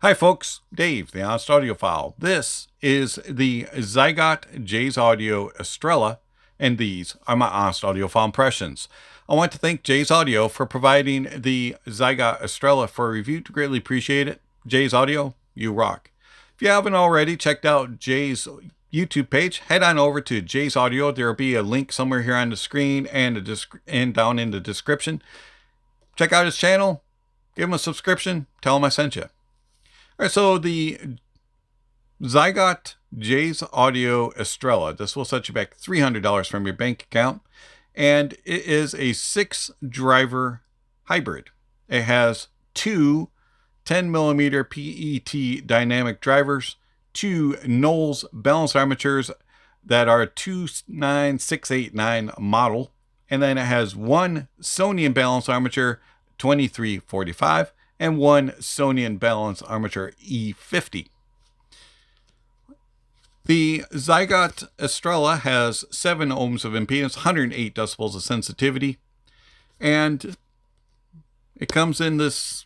Hi folks, Dave, the Honest Audiophile. This is the Ziigaat Jays Audio Estrella, and these are my Honest Audiophile impressions. I want to thank Jays Audio for providing the Ziigaat Estrella for a review. Greatly appreciate it. Jays Audio, you rock. If you haven't already checked out Jay's YouTube page, head on over to Jays Audio. There will be a link somewhere here on the screen and down in the description. Check out his channel, give him a subscription, tell him I sent you. All right, so the Ziigaat Jays Audio Estrella. This will set you back $300 from your bank account. And it is a 6-driver hybrid. It has two 10mm PET dynamic drivers, two Knowles balance armatures that are 29689 model. And then it has one Sonian balance armature 2345. And one Sonian balance armature E50. The Ziigaat Estrella has 7 ohms of impedance, 108 decibels of sensitivity, and it comes in this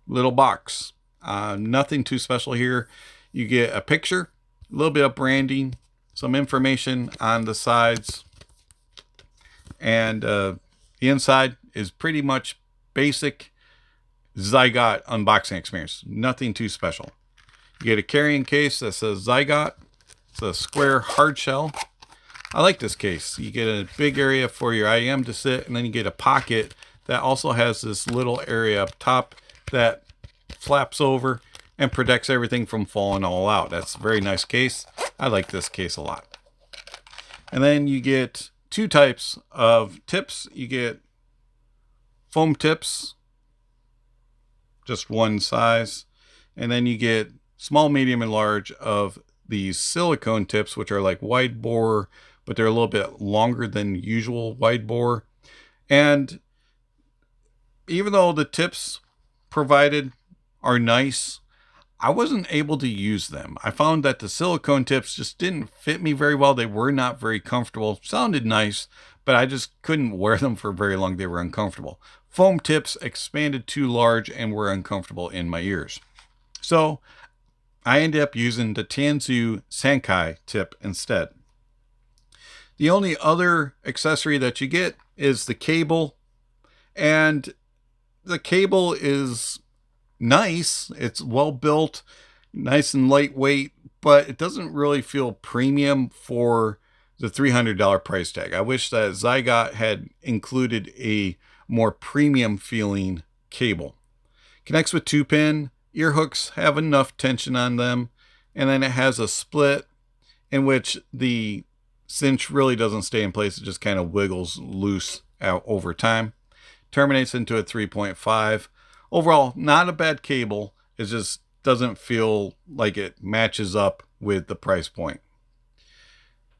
little box. Nothing too special here. You get a picture, a little bit of branding, some information on the sides, and the inside is pretty much basic Ziigaat unboxing experience. Nothing too special. You get a carrying case that says Ziigaat. It's a square hard shell. I like this case. You get a big area for your IEM to sit, and then you get a pocket that also has this little area up top that flaps over and protects everything from falling all out. That's a very nice case. I like this case a lot. And then you get 2 types of tips. You get foam tips, just one size, and then you get small, medium, and large of these silicone tips, which are like wide bore, but they're a little bit longer than usual wide bore. And even though the tips provided are nice, I wasn't able to use them. I found that the silicone tips just didn't fit me very well. They were not very comfortable. Sounded nice, but I just couldn't wear them for very long. They were uncomfortable. Foam tips expanded too large and were uncomfortable in my ears. So I ended up using the Tangzu Sancai tip instead. The only other accessory that you get is the cable, and the cable is nice. It's well built, nice and lightweight, but it doesn't really feel premium for the $300 price tag. I wish that Ziigaat had included a more premium feeling cable. Connects with 2-pin. Ear hooks have enough tension on them, and then it has a split in which the cinch really doesn't stay in place. It just kind of wiggles loose out over time. Terminates into a 3.5. Overall, not a bad cable. It just doesn't feel like it matches up with the price point.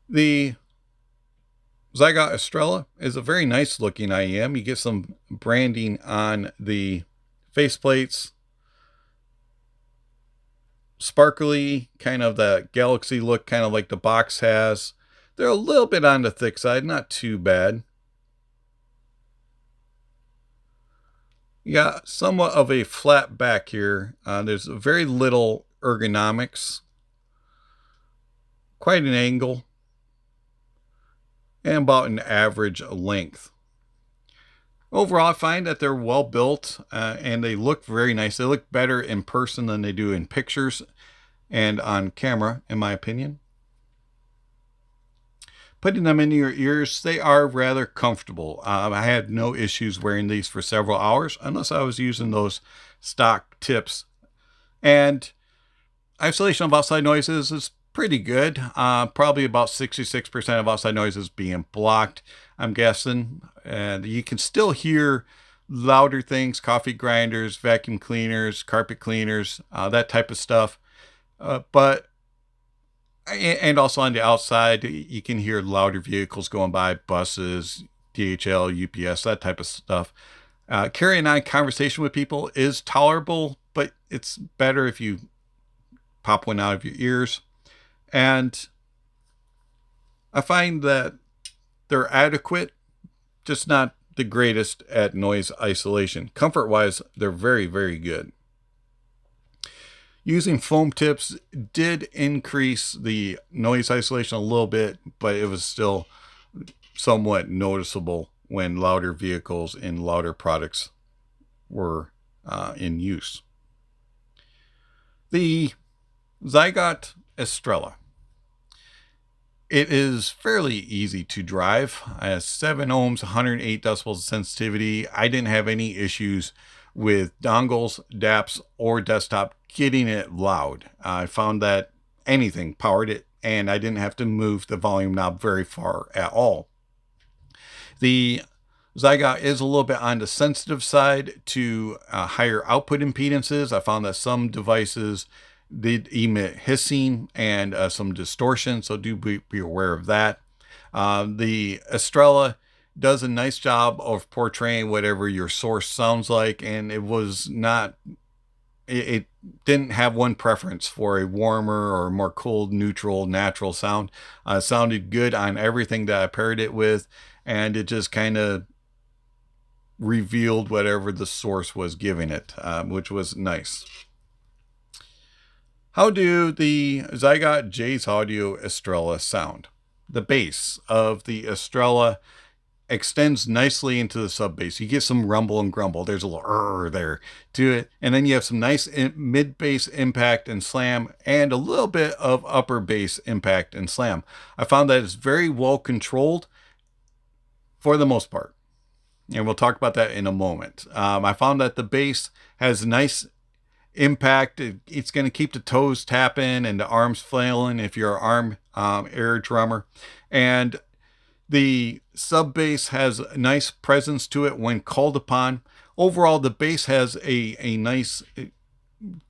The Ziigaat Estrella is a very nice looking IEM. You get some branding on the faceplates. Sparkly, kind of that galaxy look, kind of like the box has. They're a little bit on the thick side, not too bad. You got somewhat of a flat back here. There's very little ergonomics. Quite an angle. And about an average length. Overall, I find that they're well built and they look very nice. They look better in person than they do in pictures and on camera, in my opinion. Putting them in your ears, they are rather comfortable. I had no issues wearing these for several hours, unless I was using those stock tips. And isolation of outside noises is pretty good. Probably about 66% of outside noises being blocked, I'm guessing. And you can still hear louder things, coffee grinders, vacuum cleaners, carpet cleaners, that type of stuff. And also on the outside, you can hear louder vehicles going by, buses, DHL, UPS, that type of stuff. Carrying on conversation with people is tolerable, but it's better if you pop one out of your ears. And I find that they're adequate, just not the greatest at noise isolation. Comfort-wise, they're very, very good. Using foam tips did increase the noise isolation a little bit, but it was still somewhat noticeable when louder vehicles and louder products were in use. The Ziigaat Estrella. It is fairly easy to drive. I have 7 ohms, 108 decibels of sensitivity. I didn't have any issues with dongles, DAPs, or desktop getting it loud. I found that anything powered it, and I didn't have to move the volume knob very far at all. The Ziigaat is a little bit on the sensitive side to higher output impedances. I found that some devices did emit hissing and some distortion, so do be aware of that. The Estrella does a nice job of portraying whatever your source sounds like, and it was not, it didn't have one preference for a warmer or more cold, neutral, natural sound. It sounded good on everything that I paired it with, and it just kind of revealed whatever the source was giving it, which was nice. How do the Ziigaat Jays Audio Estrella sound? The bass of the Estrella extends nicely into the sub bass. You get some rumble and grumble. There's a little there to it. And then you have some nice mid bass impact and slam, and a little bit of upper bass impact and slam. I found that it's very well controlled for the most part. And we'll talk about that in a moment. I found that the bass has nice impact. It's going to keep the toes tapping and the arms flailing if you're an air drummer. And the sub bass has a nice presence to it when called upon. Overall, the bass has a nice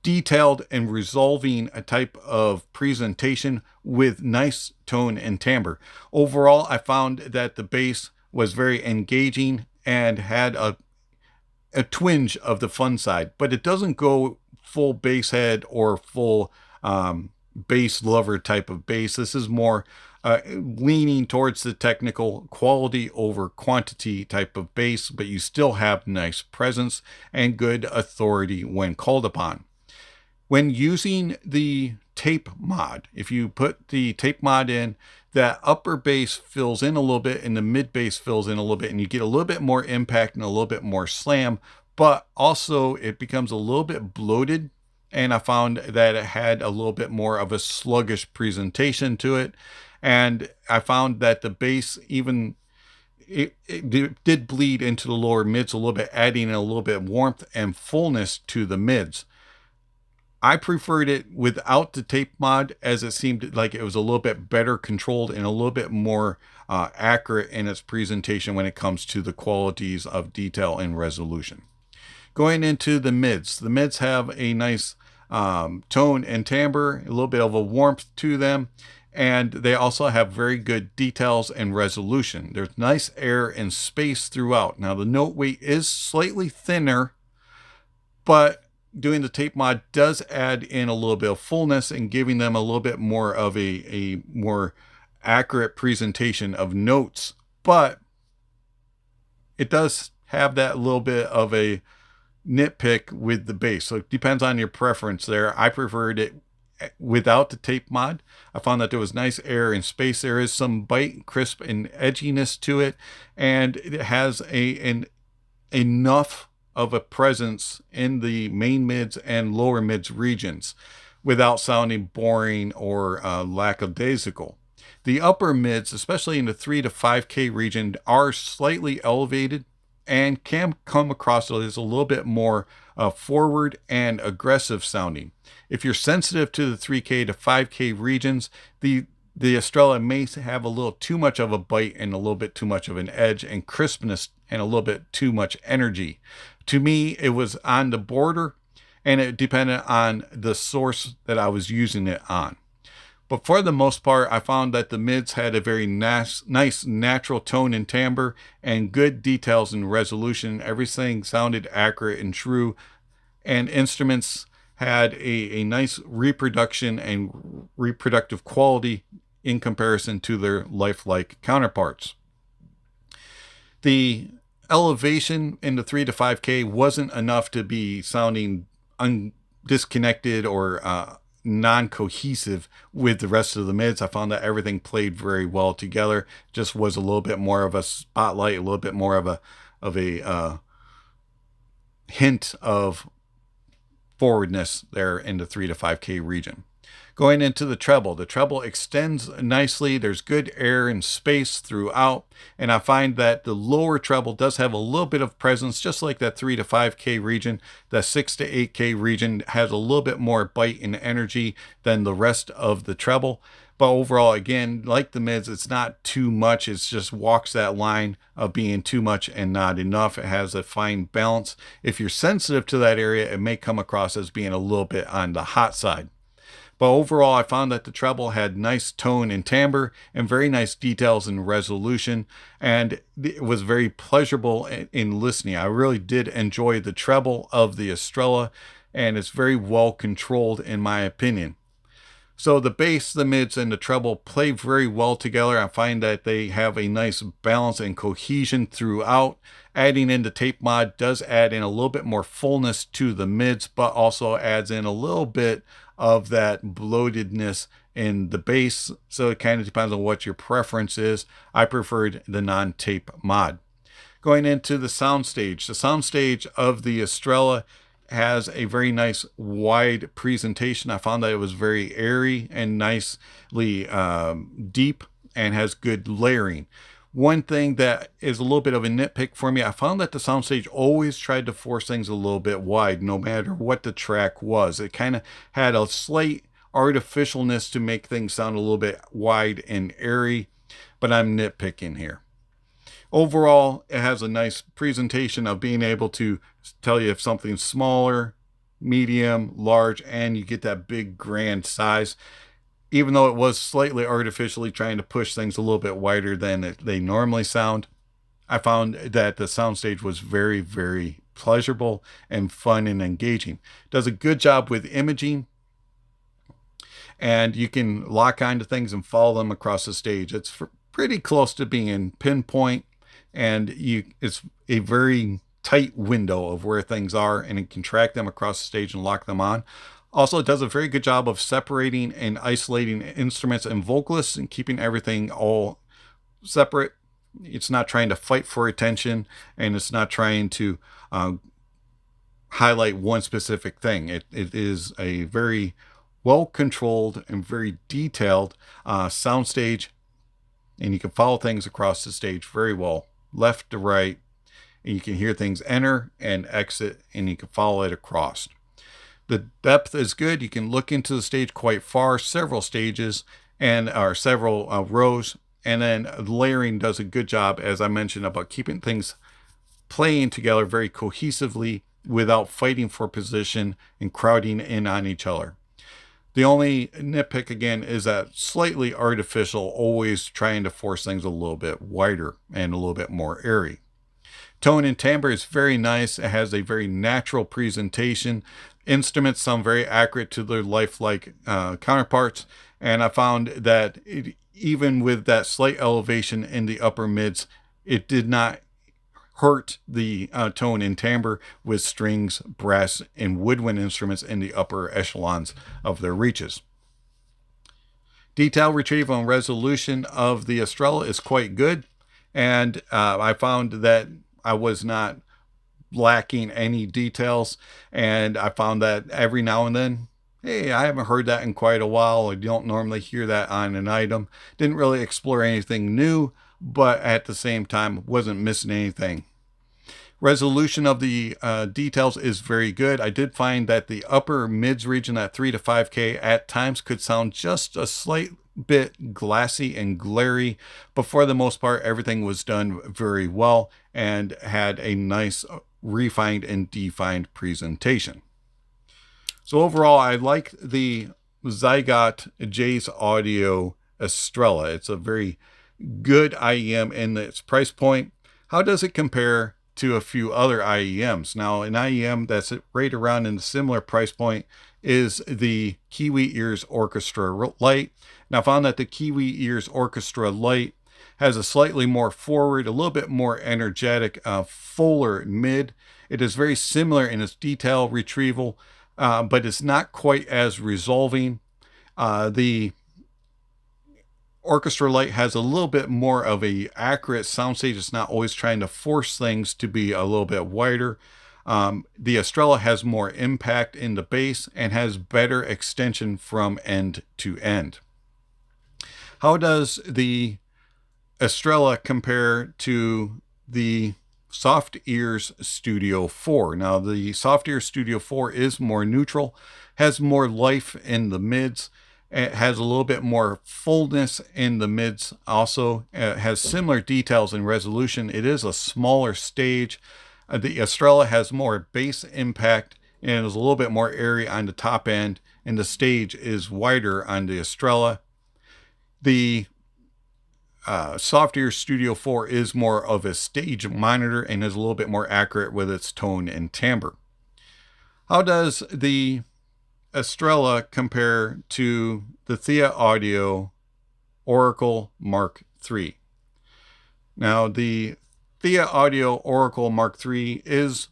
detailed and resolving a type of presentation with nice tone and timbre. Overall, I found that the bass was very engaging and had a twinge of the fun side, but it doesn't go full bass head or full bass lover type of bass. This is more leaning towards the technical quality over quantity type of bass, but you still have nice presence and good authority when called upon. When using the tape mod, if you put the tape mod in, that upper bass fills in a little bit and the mid bass fills in a little bit, and you get a little bit more impact and a little bit more slam, but also it becomes a little bit bloated. And I found that it had a little bit more of a sluggish presentation to it. And I found that the bass even, it did bleed into the lower mids a little bit, adding a little bit of warmth and fullness to the mids. I preferred it without the tape mod, as it seemed like it was a little bit better controlled and a little bit more accurate in its presentation when it comes to the qualities of detail and resolution. Going into the mids have a nice tone and timbre, a little bit of a warmth to them, and they also have very good details and resolution. There's nice air and space throughout. Now the note weight is slightly thinner, but doing the tape mod does add in a little bit of fullness and giving them a little bit more of a more accurate presentation of notes, but it does have that little bit of a nitpick with the bass. So it depends on your preference there. I preferred it without the tape mod. I found that there was nice air and space. There is some bite, crisp, and edginess to it, and it has enough of a presence in the main mids and lower mids regions without sounding boring or lackadaisical. The upper mids, especially in the 3 to 5K region, are slightly elevated and can come across as a little bit more forward and aggressive sounding. If you're sensitive to the 3K to 5K regions, the Estrella may have a little too much of a bite and a little bit too much of an edge and crispness and a little bit too much energy. To me, it was on the border, and it depended on the source that I was using it on. But for the most part, I found that the mids had a very nice natural tone and timbre and good details and resolution. Everything sounded accurate and true, and instruments had a nice reproduction and reproductive quality in comparison to their lifelike counterparts. The elevation in the 3 to 5K wasn't enough to be sounding disconnected or non-cohesive with the rest of the mids. I found that everything played very well together. Just was a little bit more of a spotlight, a little bit more of a hint of forwardness there in the 3 to 5K region. Going into the treble extends nicely. There's good air and space throughout, and I find that the lower treble does have a little bit of presence, just like that 3 to 5K region. The 6 to 8K region has a little bit more bite and energy than the rest of the treble. But overall, again, like the mids, it's not too much. It just walks that line of being too much and not enough. It has a fine balance. If you're sensitive to that area, it may come across as being a little bit on the hot side. But overall, I found that the treble had nice tone and timbre and very nice details and resolution, and it was very pleasurable in listening. I really did enjoy the treble of the Estrella, and it's very well controlled in my opinion. So the bass, the mids, and the treble play very well together. I find that they have a nice balance and cohesion throughout. Adding in the tape mod does add in a little bit more fullness to the mids, but also adds in a little bit of that bloatedness in the bass. So it kind of depends on what your preference is. I preferred the non-tape mod. Going into the soundstage of the Estrella has a very nice wide presentation. I found that it was very airy and nicely deep and has good layering. One thing that is a little bit of a nitpick for me, I found that the soundstage always tried to force things a little bit wide, no matter what the track was. It kind of had a slight artificialness to make things sound a little bit wide and airy, but I'm nitpicking here. Overall, it has a nice presentation of being able to tell you if something's smaller, medium, large, and you get that big grand size. Even though it was slightly artificially trying to push things a little bit wider than they normally sound, I found that the soundstage was very, very pleasurable and fun and engaging. Does a good job with imaging, and you can lock onto things and follow them across the stage. It's pretty close to being pinpoint, and it's a very tight window of where things are, and it can track them across the stage and lock them on. Also, it does a very good job of separating and isolating instruments and vocalists and keeping everything all separate. It's not trying to fight for attention, and it's not trying to highlight one specific thing. It is a very well-controlled and very detailed soundstage, and you can follow things across the stage very well, left to right, and you can hear things enter and exit, and you can follow it across. The depth is good. You can look into the stage quite far, several stages or several rows. And then layering does a good job, as I mentioned, about keeping things playing together very cohesively without fighting for position and crowding in on each other. The only nitpick, again, is that slightly artificial, always trying to force things a little bit wider and a little bit more airy. Tone and timbre is very nice. It has a very natural presentation. Instruments sound very accurate to their lifelike counterparts, and I found that even with that slight elevation in the upper mids, it did not hurt the tone and timbre with strings, brass, and woodwind instruments in the upper echelons of their reaches. Detail retrieval and resolution of the Estrella is quite good, and I found that I was not lacking any details, and I found that every now and then, hey, I haven't heard that in quite a while. I don't normally hear that on an item. Didn't really explore anything new, but at the same time wasn't missing anything. Resolution of the details is very good. I did find that the upper mids region, that 3 to 5K, at times could sound just a slight bit glassy and glary, but for the most part, everything was done very well and had a nice refined and defined presentation. So overall, I like the Ziigaat Jays Audio Estrella. It's a very good IEM in its price point. How does it compare to a few other IEMs? Now, an IEM that's right around in a similar price point is the Kiwi Ears Orchestra Lite. Now, I found that the Kiwi Ears Orchestra Lite has a slightly more forward, a little bit more energetic, fuller mid. It is very similar in its detail retrieval but it's not quite as resolving. The Orchestra Lite has a little bit more of a accurate soundstage. It's not always trying to force things to be a little bit wider. The Estrella has more impact in the bass and has better extension from end to end. How does the Estrella compare to the SoftEars Studio 4? Now, the SoftEars Studio 4 is more neutral, has more life in the mids. It has a little bit more fullness in the mids also. It has similar details and resolution. It is a smaller stage. The Estrella has more bass impact and is a little bit more airy on the top end, and the stage is wider on the Estrella. The SoftEars Studio 4 is more of a stage monitor and is a little bit more accurate with its tone and timbre. How does the Estrella compare to the ThieAudio Oracle Mark III? Now, the ThieAudio Oracle Mark III is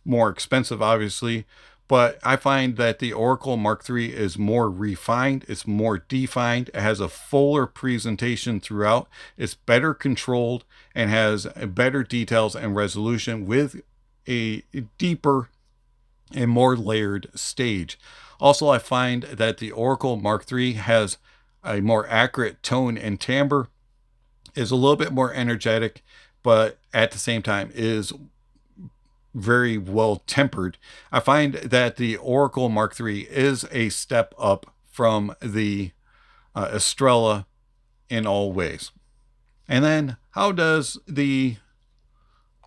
more expensive, obviously, but I find that the Oracle Mark III is more refined, it's more defined, it has a fuller presentation throughout, it's better controlled, and has better details and resolution with a deeper and more layered stage. Also, I find that the Oracle Mark III has a more accurate tone and timbre, is a little bit more energetic, but at the same time is very well tempered. I find that the Oracle Mark III is a step up from the Estrella in all ways. And then how does the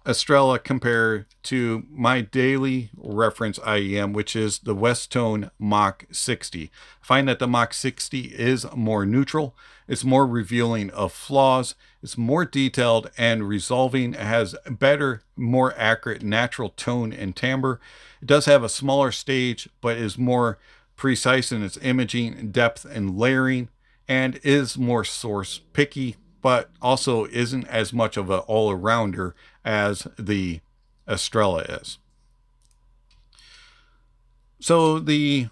Estrella compare to my daily reference IEM, which is the Westone Mach 60? I find that the Mach 60 is more neutral. It's more revealing of flaws. It's more detailed and resolving. It has better, more accurate natural tone and timbre. It does have a smaller stage, but is more precise in its imaging, depth, and layering, and is more source picky, but also isn't as much of an all-arounder as the Estrella is. So the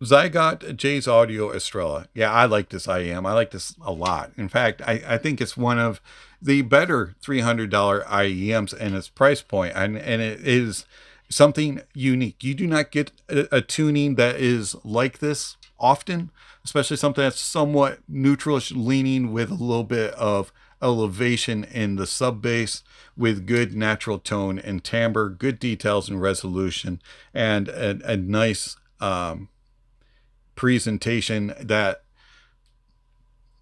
Ziigaat Jays Audio Estrella. Yeah, I like this IEM. I like this a lot. In fact, I think it's one of the better $300 IEMs in its price point, and it is something unique. You do not get a tuning that is like this often, especially something that's somewhat neutralish leaning with a little bit of elevation in the sub bass, with good natural tone and timbre, good details and resolution, and a nice presentation that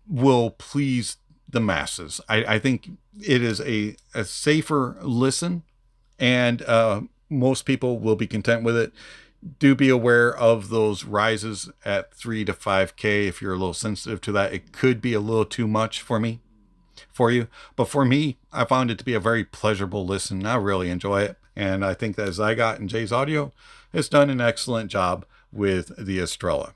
will please the masses. I think it is a safer listen, and most people will be content with it. Do be aware of those rises at 3 to 5K. If you're a little sensitive to that, it could be a little too much for you. But for me, I found it to be a very pleasurable listen. I really enjoy it. And I think that Ziigaat and Jays Audio has done an excellent job with the Estrella.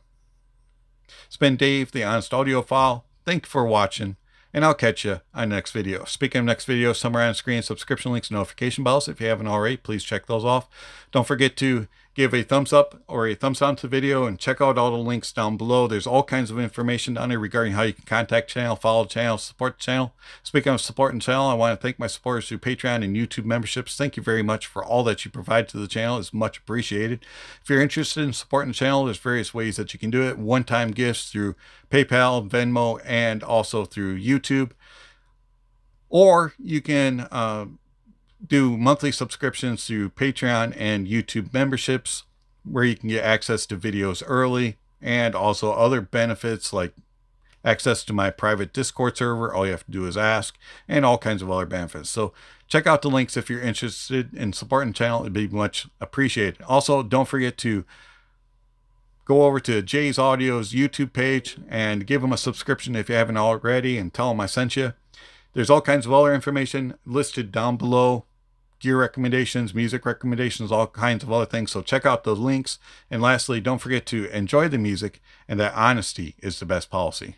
It's been Dave, the Honest Audiophile. Thank you for watching, and I'll catch you on the next video. Speaking of next video, somewhere on the screen, subscription links, notification bells. If you haven't already, please check those off. Don't forget to give a thumbs up or a thumbs down to the video, and check out all the links down below. There's all kinds of information down there regarding how you can contact the channel, follow the channel, support the channel. Speaking of supporting the channel, I want to thank my supporters through Patreon and YouTube memberships. Thank you very much for all that you provide to the channel. It's much appreciated. If you're interested in supporting the channel, there's various ways that you can do it. One-time gifts through PayPal, Venmo, and also through YouTube. Or you can do monthly subscriptions through Patreon and YouTube memberships, where you can get access to videos early and also other benefits like access to my private Discord server. All you have to do is ask, and all kinds of other benefits. So check out the links if you're interested in supporting the channel. It'd be much appreciated. Also, don't forget to go over to Jays Audio's YouTube page and give them a subscription if you haven't already, and tell them I sent you. There's all kinds of other information listed down below. Gear recommendations, music recommendations, all kinds of other things. So check out the links. And lastly, don't forget to enjoy the music, and that honesty is the best policy.